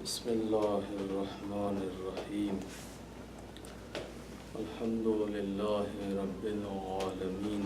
بسم الله الرحمن الرحيم الحمد لله رب العالمين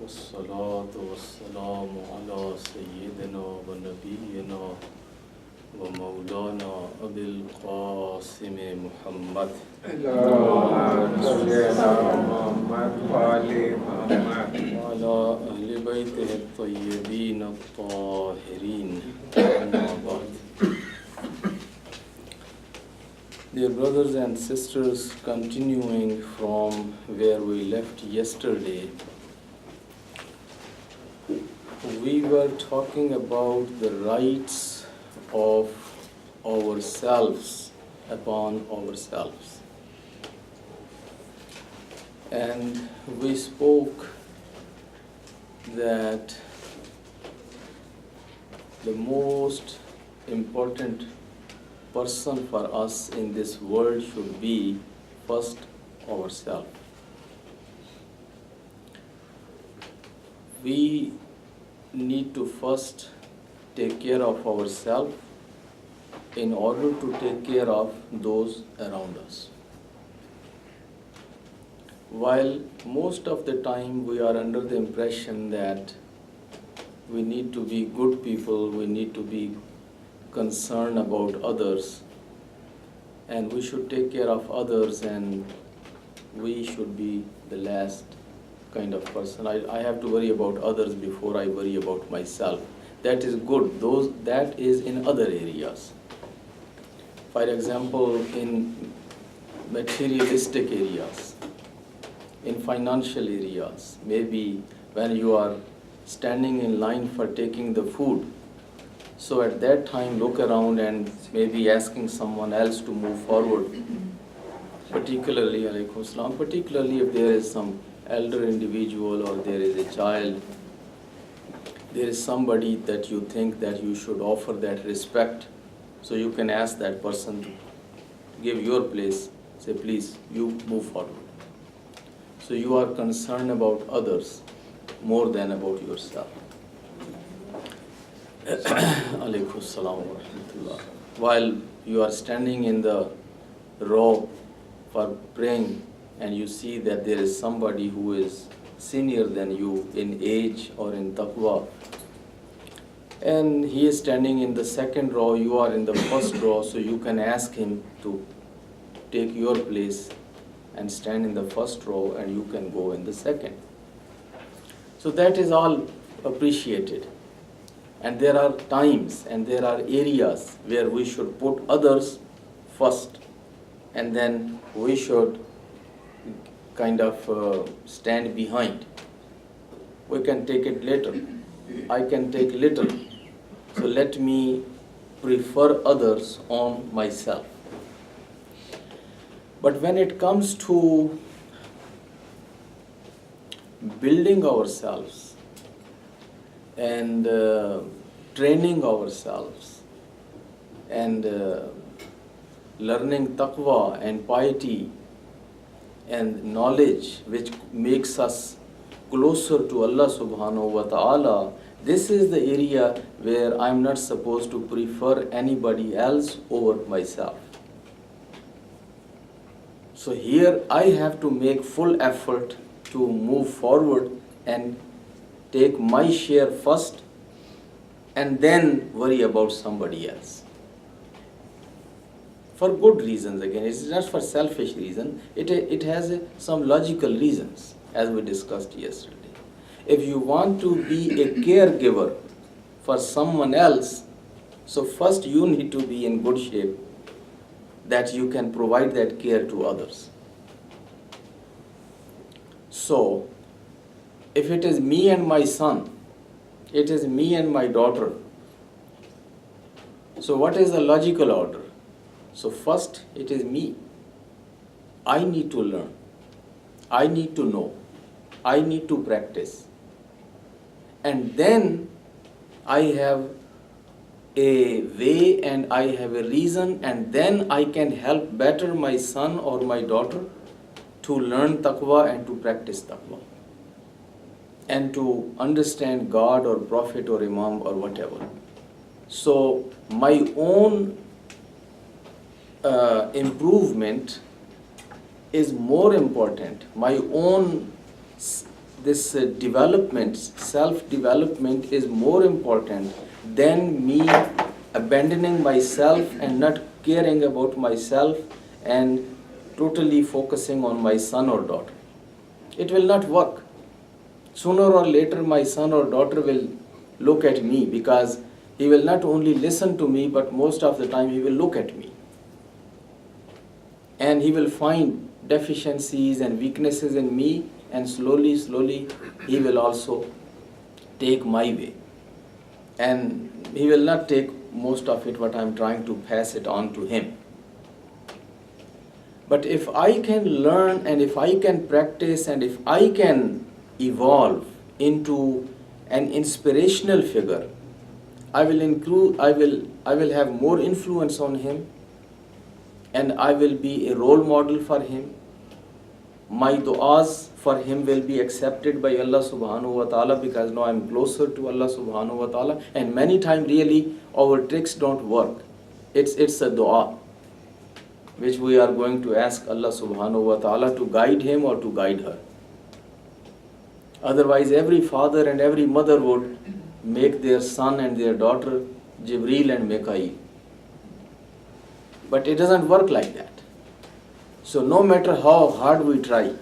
والصلاة والسلام على سيدنا ونبينا ومولانا أبي القاسم محمد اللهم صل على محمد وآل محمد وعلى أهل بيته الطيبين الطاهرين أما بعد. Dear brothers and sisters, continuing from where we left yesterday, we were talking about the rights of ourselves upon ourselves. And we spoke that the most important person for us in this world should be first ourselves. We need to first take care of ourselves in order to take care of those around us. While most of the time we are under the impression that we need to be good people, we need to be concerned about others, and we should take care of others, and we should be the last kind of person. I have to worry about others before I worry about myself. That is good. That is in other areas. For example, in materialistic areas, in financial areas, maybe when you are standing in line for taking the food, so at that time look around and maybe asking someone else to move forward, particularly alaikum salam, particularly if there is some elder individual or there is a child, there is somebody that you think that you should offer that respect, so you can ask that person to give your place, say please you move forward. So you are concerned about others more than about yourself. Alaikum salam wa rahmatullah. While you are standing in the row for praying and you see that there is somebody who is senior than you in age or in taqwa, and he is standing in the second row, you are in the first row, so you can ask him to take your place and stand in the first row, and you can go in the second. So that is all appreciated. And there are times and there are areas where we should put others first, and then we should kind of stand behind. We can take it later. I can take little. So let me prefer others on myself. But when it comes to building ourselves and training ourselves and learning taqwa and piety and knowledge which makes us closer to Allah subhanahu wa ta'ala, this is the area where I'm not supposed to prefer anybody else over myself. So here I have to make full effort to move forward and take my share first and then worry about somebody else. For good reasons again, it's not for selfish reason, it has some logical reasons as we discussed yesterday. If you want to be a caregiver for someone else, so first you need to be in good shape that you can provide that care to others. So, if it is me and my son, it is me and my daughter, so what is the logical order? So first it is me. I need to learn. I need to know. I need to practice. And then I have a way and I have a reason, and then I can help better my son or my daughter to learn taqwa and to practice taqwa and to understand God or Prophet or Imam or whatever. So my own improvement is more important. My own this development, self-development is more important than me abandoning myself and not caring about myself and totally focusing on my son or daughter. It will not work. Sooner or later, my son or daughter will look at me, because he will not only listen to me, but most of the time he will look at me. And he will find deficiencies and weaknesses in me, and slowly, slowly, he will also take my way. And he will not take most of it, what I am trying to pass it on to him. But if I can learn, and if I can practice, and if I can evolve into an inspirational figure, I will have more influence on him, and I will be a role model for him. My du'as for him will be accepted by Allah subhanahu wa ta'ala, because now I'm closer to Allah subhanahu wa ta'ala. And many times really our tricks don't work. It's a du'a which we are going to ask Allah subhanahu wa ta'ala to guide him or to guide her. Otherwise, every father and every mother would make their son and their daughter Jibreel and Mikail. But it doesn't work like that. So no matter how hard we try,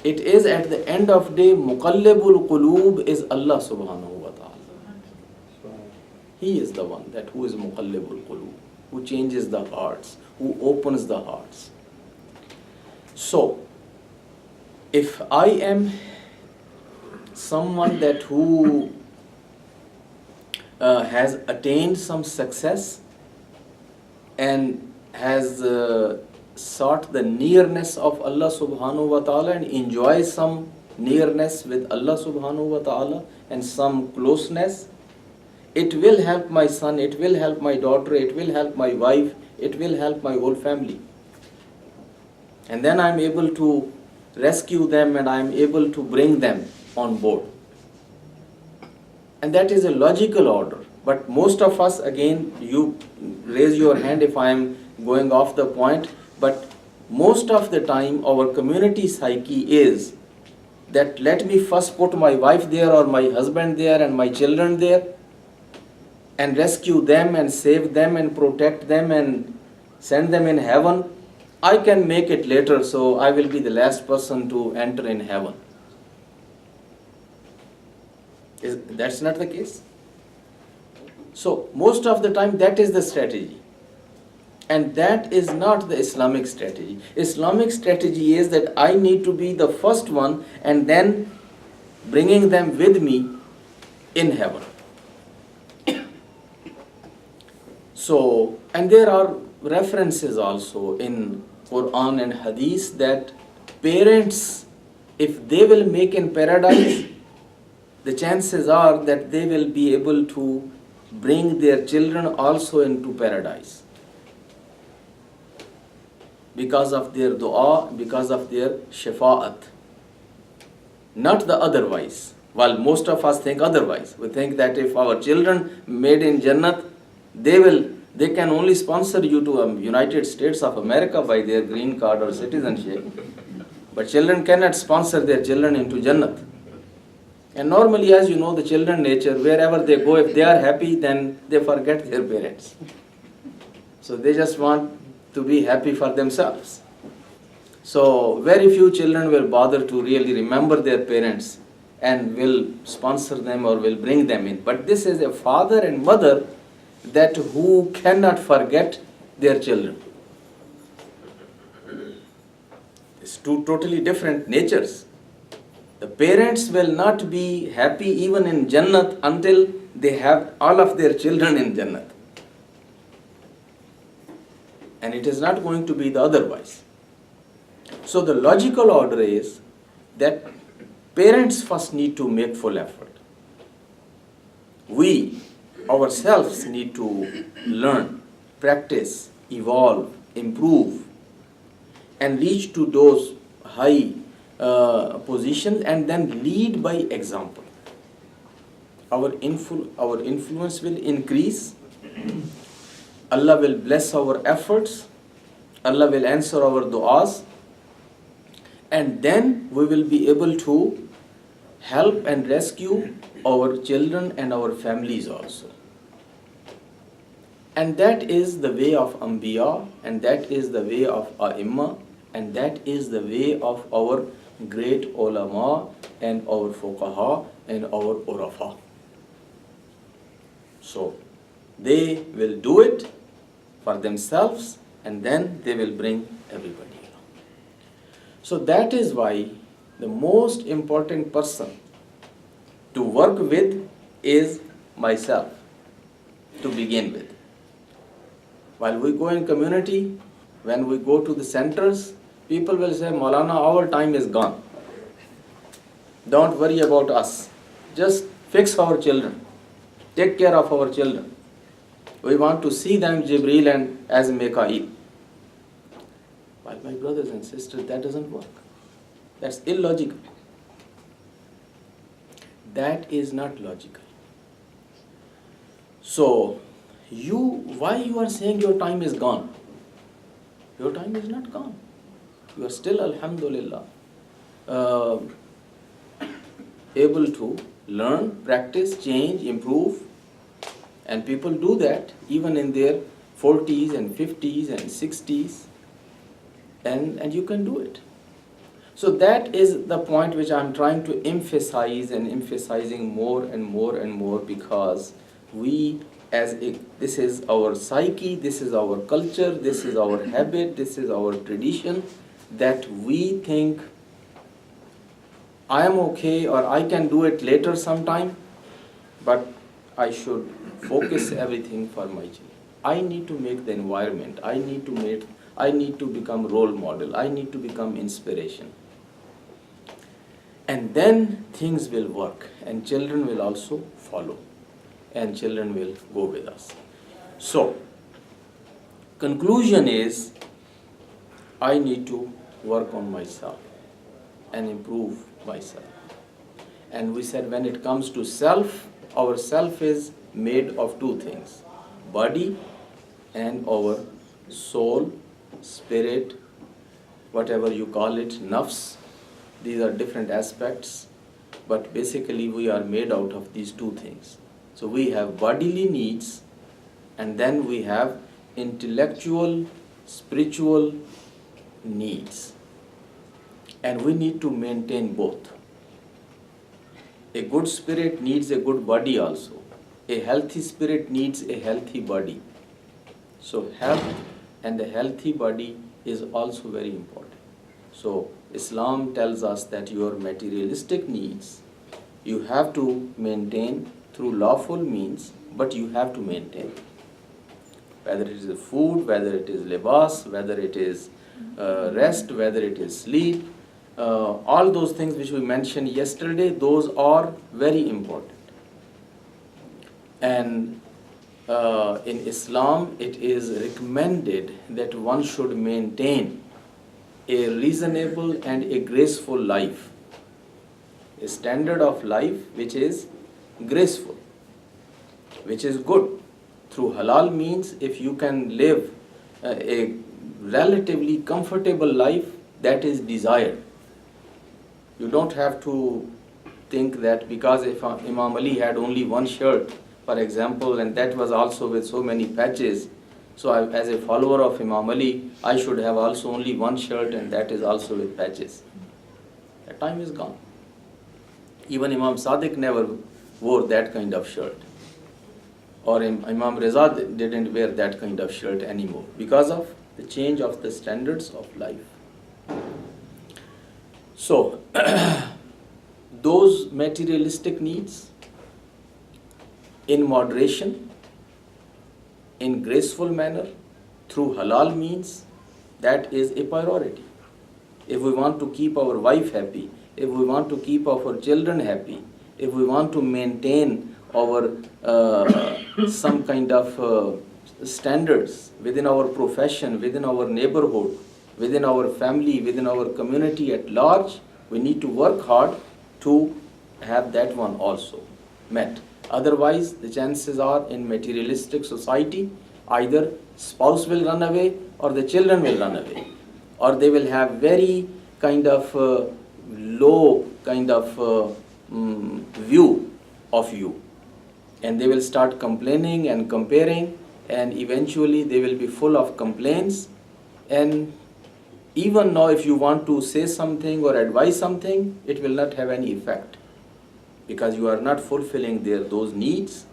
it is at the end of day, Muqallibul Quloob is Allah subhanahu wa ta'ala. He is the one who is Muqallibul Quloob, who changes the hearts, who opens the hearts. So, if I am someone who has attained some success and has sought the nearness of Allah subhanahu wa ta'ala and enjoys some nearness with Allah subhanahu wa ta'ala and some closeness, it will help my son, it will help my daughter, it will help my wife, it will help my whole family. And then I am able to rescue them, and I am able to bring them on board. And that is a logical order. But most of us, again, you raise your hand if I am going off the point, but most of the time our community psyche is that let me first put my wife there or my husband there and my children there and rescue them and save them and protect them and send them in heaven. I can make it later, so I will be the last person to enter in heaven. That's not the case. So most of the time that is the strategy. And that is not the Islamic strategy. Islamic strategy is that I need to be the first one and then bringing them with me in heaven. So, and there are references also in Quran and Hadith that parents, if they will make in paradise, the chances are that they will be able to bring their children also into paradise, because of their dua, because of their shafa'at. Not the otherwise. While most of us think otherwise. We think that if our children made in Jannat, they can only sponsor you to United States of America by their green card or citizenship. But children cannot sponsor their children into Jannat. And normally, as you know, the children nature, wherever they go, if they are happy, then they forget their parents. So they just want to be happy for themselves. So very few children will bother to really remember their parents and will sponsor them or will bring them in. But this is a father and mother who cannot forget their children. It's two totally different natures. The parents will not be happy even in Jannat until they have all of their children in Jannat. And it is not going to be the otherwise. So the logical order is that parents first need to make full effort. We ourselves need to learn, practice, evolve, improve, and reach to those high positions, and then lead by example. our influence will increase, Allah will bless our efforts, Allah will answer our du'as, and then we will be able to help and rescue our children and our families also. And that is the way of Anbiya, and that is the way of A'imma, and that is the way of our great ulama and our fuqaha and our urafa. So they will do it for themselves, and then they will bring everybody along. So that is why the most important person to work with is myself to begin with. While we go in community, when we go to the centers, people will say, Maulana, our time is gone. Don't worry about us. Just fix our children. Take care of our children. We want to see them, Jibreel and as Mikael. But my brothers and sisters, that doesn't work. That's illogical. That is not logical. So, why you are saying your time is gone? Your time is not gone. You are still, alhamdulillah, able to learn, practice, change, improve. And people do that even in their 40s and 50s and 60s. And you can do it. So that is the point which I'm trying to emphasize and emphasizing more and more and more, because this is our psyche, this is our culture, this is our habit, this is our tradition, that we think I am okay or I can do it later sometime, but I should focus everything for my children. I need to make the environment, I need to become role model, I need to become inspiration. And then things will work, and children will also follow, and children will go with us. So, conclusion is, I need to work on myself and improve myself. And we said when it comes to self, our self is made of two things: body and our soul, spirit, whatever you call it, nafs. These are different aspects, but basically we are made out of these two things. So we have bodily needs, and then we have intellectual, spiritual needs. And we need to maintain both. A good spirit needs a good body also. A healthy spirit needs a healthy body. So health and a healthy body is also very important. So Islam tells us that your materialistic needs you have to maintain through lawful means, but you have to maintain. Whether it is food, whether it is libas, whether it is rest, whether it is sleep, all those things which we mentioned yesterday, those are very important. And in Islam, it is recommended that one should maintain a reasonable and a graceful life, a standard of life which is graceful, which is good. Through halal means, if you can live a relatively comfortable life, that is desired. You don't have to think that because if Imam Ali had only one shirt, for example, and that was also with so many patches, so as a follower of Imam Ali, I should have also only one shirt, and that is also with patches. That time is gone. Even Imam Sadiq never wore that kind of shirt. Or Imam Reza didn't wear that kind of shirt anymore because of the change of the standards of life. So, those materialistic needs, in moderation, in graceful manner, through halal means, that is a priority. If we want to keep our wife happy, if we want to keep our children happy, if we want to maintain our some kind of standards within our profession, within our neighborhood, within our family, within our community at large, we need to work hard to have that one also met. Otherwise, the chances are in materialistic society, either spouse will run away or the children will run away, or they will have very kind of low kind of view of you, and they will start complaining and comparing, and eventually they will be full of complaints. And even now, if you want to say something or advise something, it will not have any effect, because you are not fulfilling those needs,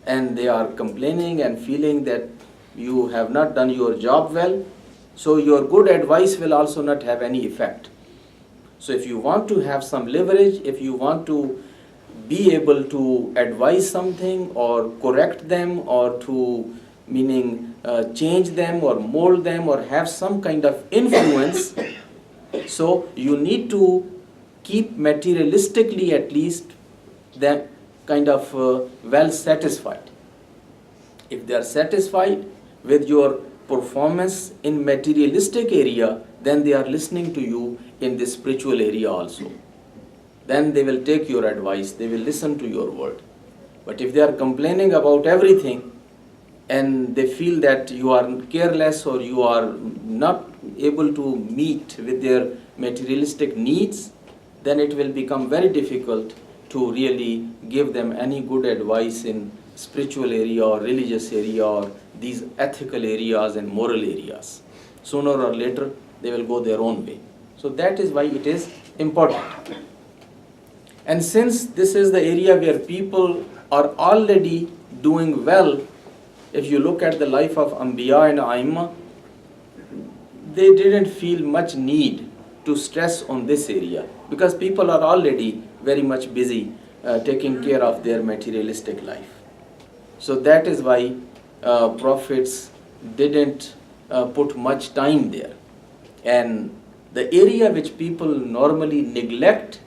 and they are complaining and feeling that you have not done your job well, so your good advice will also not have any effect. So if you want to have some leverage, if you want to be able to advise something or correct them, or to meaning change them or mold them or have some kind of influence, so you need to keep materialistically at least them kind of well satisfied. If they are satisfied with your performance in materialistic area, then they are listening to you in the spiritual area also. Then they will take your advice, they will listen to your word. But if they are complaining about everything, and they feel that you are careless or you are not able to meet with their materialistic needs, then it will become very difficult to really give them any good advice in spiritual area or religious area or these ethical areas and moral areas. Sooner or later, they will go their own way. So that is why it is important. And since this is the area where people are already doing well, if you look at the life of Anbiya and Aimma, they didn't feel much need to stress on this area, because people are already very much busy taking care of their materialistic life. So that is why prophets didn't put much time there. And the area which people normally neglect,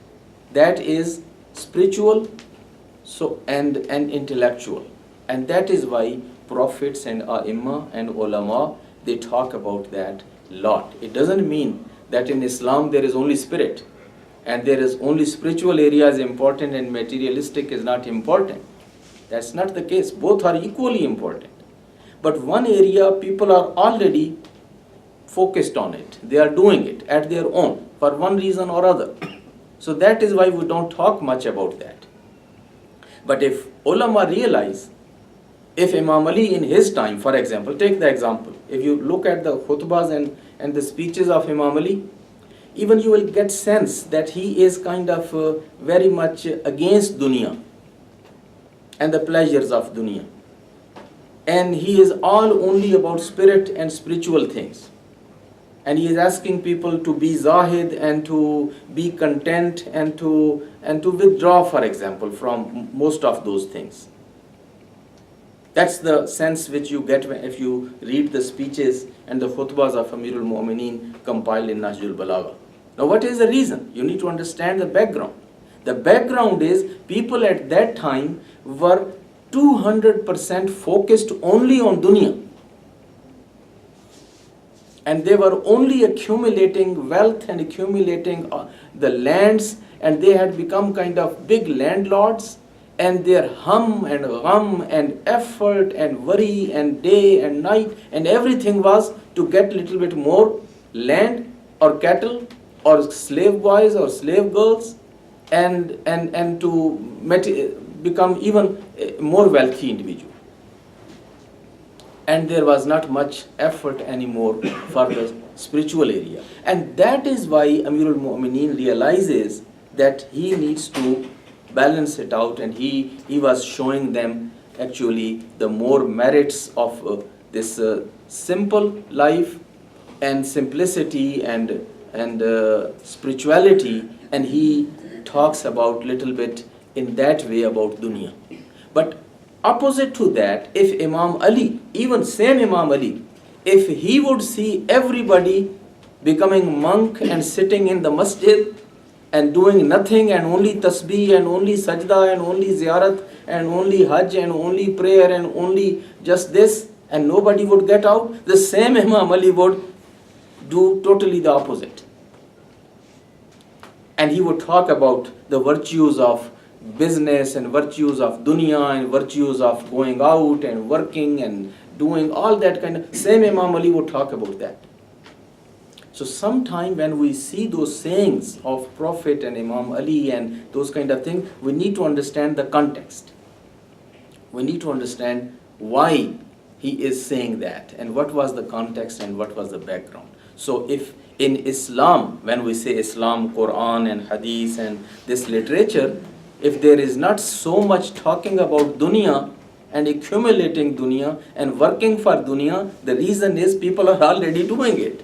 that is spiritual and intellectual. And that is why prophets and A'imma and ulama, they talk about that lot. It doesn't mean that in Islam there is only spirit and there is only spiritual area is important and materialistic is not important. That's not the case. Both are equally important. But one area people are already focused on it. They are doing it at their own for one reason or other. So that is why we don't talk much about that. But if ulama realize, if Imam Ali in his time, for example, take the example, if you look at the khutbahs and the speeches of Imam Ali, even you will get sense that he is kind of very much against dunya and the pleasures of dunya. And he is all only about spirit and spiritual things. And he is asking people to be zahid and to be content and to withdraw, for example, from most of those things. That's the sense which you get if you read the speeches and the khutbahs of Amirul Mu'mineen compiled in Nahjul Balagha. Now what is the reason? You need to understand the background. The background is people at that time were 200% focused only on dunya. And they were only accumulating wealth and accumulating the lands, and they had become kind of big landlords, and their hum and gham and effort and worry and day and night and everything was to get little bit more land or cattle or slave boys or slave girls and to become even more wealthy individual. And there was not much effort anymore for the spiritual area. And that is why Amirul Mu'mineen realizes that he needs to balance it out, and he was showing them actually the more merits of this simple life and simplicity and spirituality, and he talks about little bit in that way about dunya. But opposite to that, if Imam Ali, even same Imam Ali, if he would see everybody becoming monk and sitting in the masjid and doing nothing and only tasbih and only sajda and only ziyarat and only hajj and only prayer and only just this, and nobody would get out, the same Imam Ali would do totally the opposite. And he would talk about the virtues of business and virtues of dunya and virtues of going out and working and doing all that kind of, same Imam Ali would talk about that. So sometime when we see those sayings of Prophet and Imam Ali and those kind of things, we need to understand the context. We need to understand why he is saying that and what was the context and what was the background. So if in Islam, when we say Islam, Quran and Hadith and this literature, if there is not so much talking about dunya and accumulating dunya and working for dunya, the reason is people are already doing it.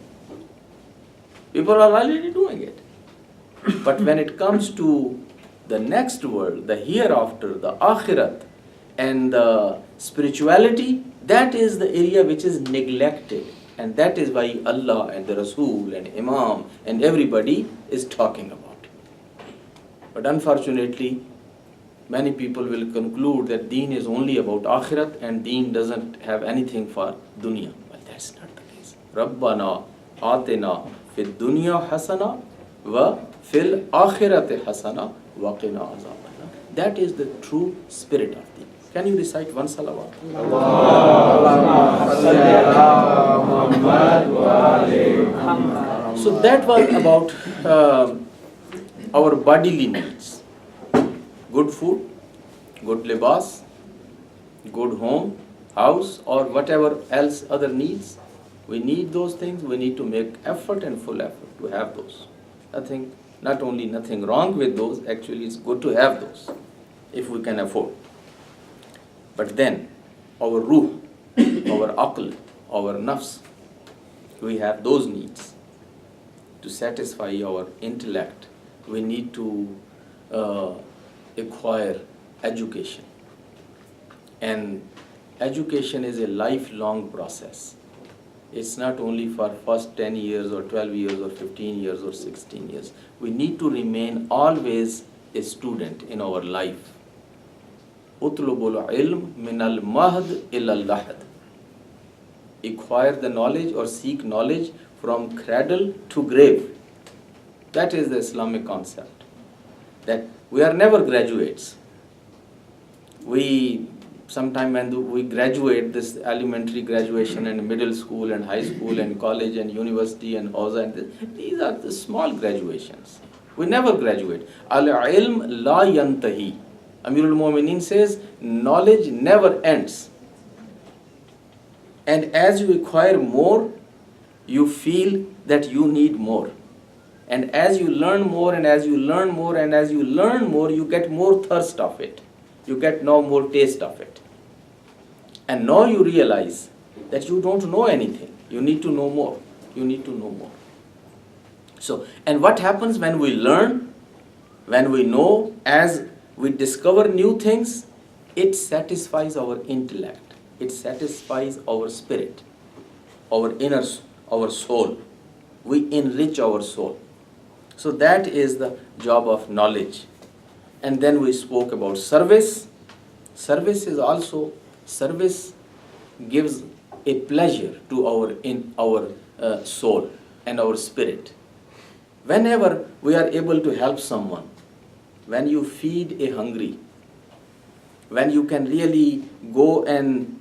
People are already doing it. But when it comes to the next world, the hereafter, the akhirat, and the spirituality, that is the area which is neglected. And that is why Allah and the Rasul and Imam and everybody is talking about it. But unfortunately, many people will conclude that deen is only about akhirat and deen doesn't have anything for dunya. Well, that's not the case. Rabbana atina fid dunya hasana wa fil akhirati hasana wa qina azabannar. That is the true spirit of deen. Can you recite one salawat? So that was about our bodily needs. Good food, good libas, good home, house, or whatever else other needs. We need those things. We need to make effort and full effort to have those. Not only nothing wrong with those, actually it's good to have those if we can afford. But then our ruh, our aql, our nafs, we have those needs. To satisfy our intellect, we need to acquire education. And education is a lifelong process. It's not only for first 10 years or 12 years or 15 years or 16 years. We need to remain always a student in our life. Utlubul ilm min al mahd ila al lahad. Acquire the knowledge or seek knowledge from cradle to grave. That is the Islamic concept. That we are never graduates. Sometime when we graduate, this elementary graduation and middle school and high school and college and university and hawza, and these are the small graduations. We never graduate. Al-ilm la yantahi. Amirul Mu'mineen says, knowledge never ends. And as you acquire more, you feel that you need more. And as you learn more and as you learn more and as you learn more, you get more thirst of it. You get now more taste of it. And now you realize that you don't know anything. You need to know more. You need to know more. So, and what happens when we learn, when we know, as we discover new things, it satisfies our intellect. It satisfies our spirit, our inner, our soul. We enrich our soul. So that is the job of knowledge. And then we spoke about service. Service gives a pleasure to our soul and our spirit. Whenever we are able to help someone, when you feed a hungry, when you can really go and